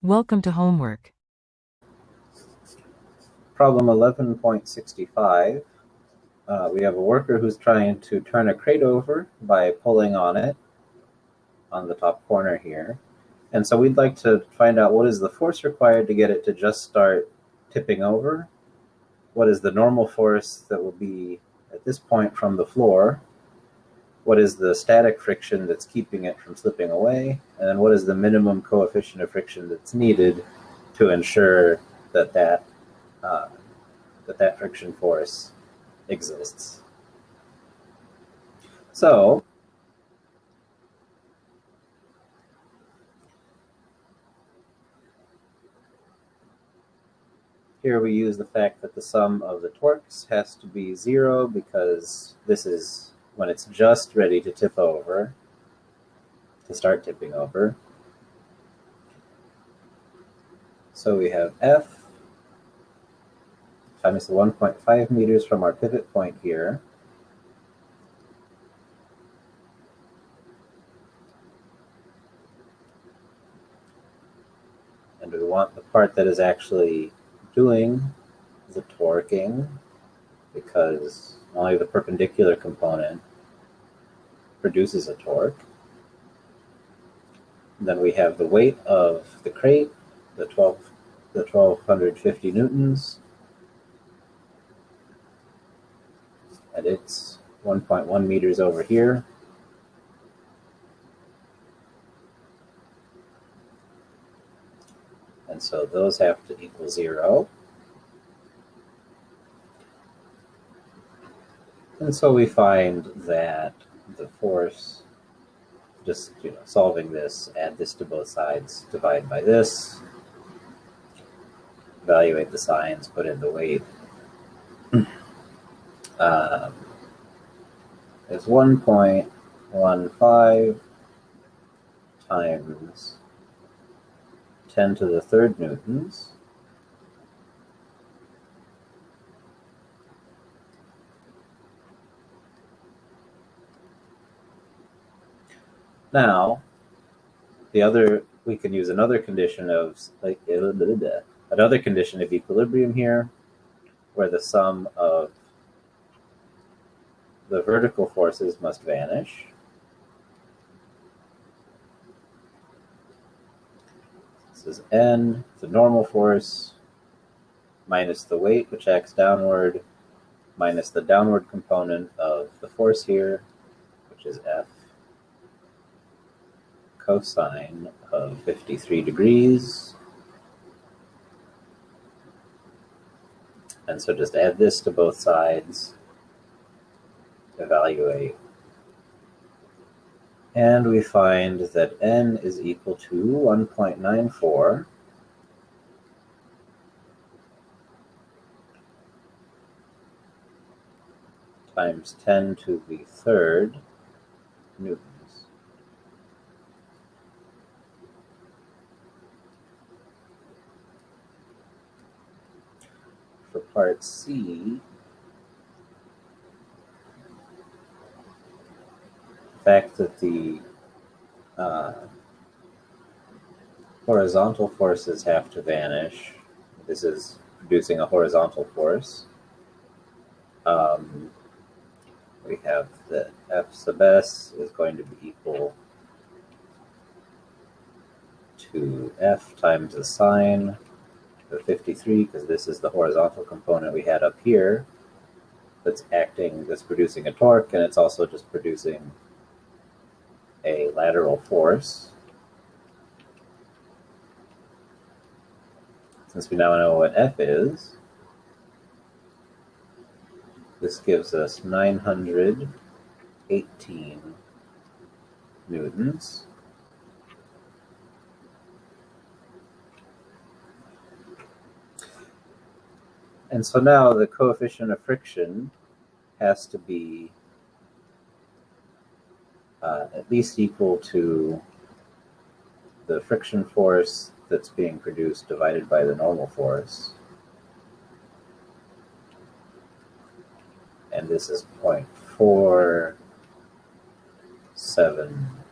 Welcome to homework. Problem 11.65. We have a worker who's trying to turn a crate over by pulling on it on the top corner here. And so we'd like to find out what is the force required to get it to just start tipping over. What is the normal force that will be at this point from the floor? What is the static friction that's keeping it from slipping away? And then what is the minimum coefficient of friction that's needed to ensure that that friction force exists. So here we use the fact that the sum of the torques has to be 0 because this is when it's just ready to tip over, to start tipping over. So we have F times the 1.5 meters from our pivot point here. And we want the part that is actually doing the torquing because only the perpendicular component produces a torque. And then we have the weight of the crate, the 1250 newtons, and it's 1.1 meters over here. And so those have to equal 0. And so we find that the force, just solving this, add this to both sides, divide by this, evaluate the signs, put in the weight. It's 1.15 times 10 to the third newtons. Now, we can use another condition of equilibrium here, where the sum of the vertical forces must vanish. This is N, the normal force, minus the weight, which acts downward, minus the downward component of the force here, which is F, cosine of 53 degrees. And so just add this to both sides, evaluate. And we find that N is equal to 1.94 times 10 to the third newtons. For part C, the fact that the horizontal forces have to vanish. This is producing a horizontal force. We have that F sub S is going to be equal to F times the sine of 53, because this is the horizontal component we had up here that's producing a torque, and it's also just producing a lateral force. Since we now know what F is, this gives us 918 newtons. And so now the coefficient of friction has to be at least equal to the friction force that's being produced divided by the normal force. And this is 0.475.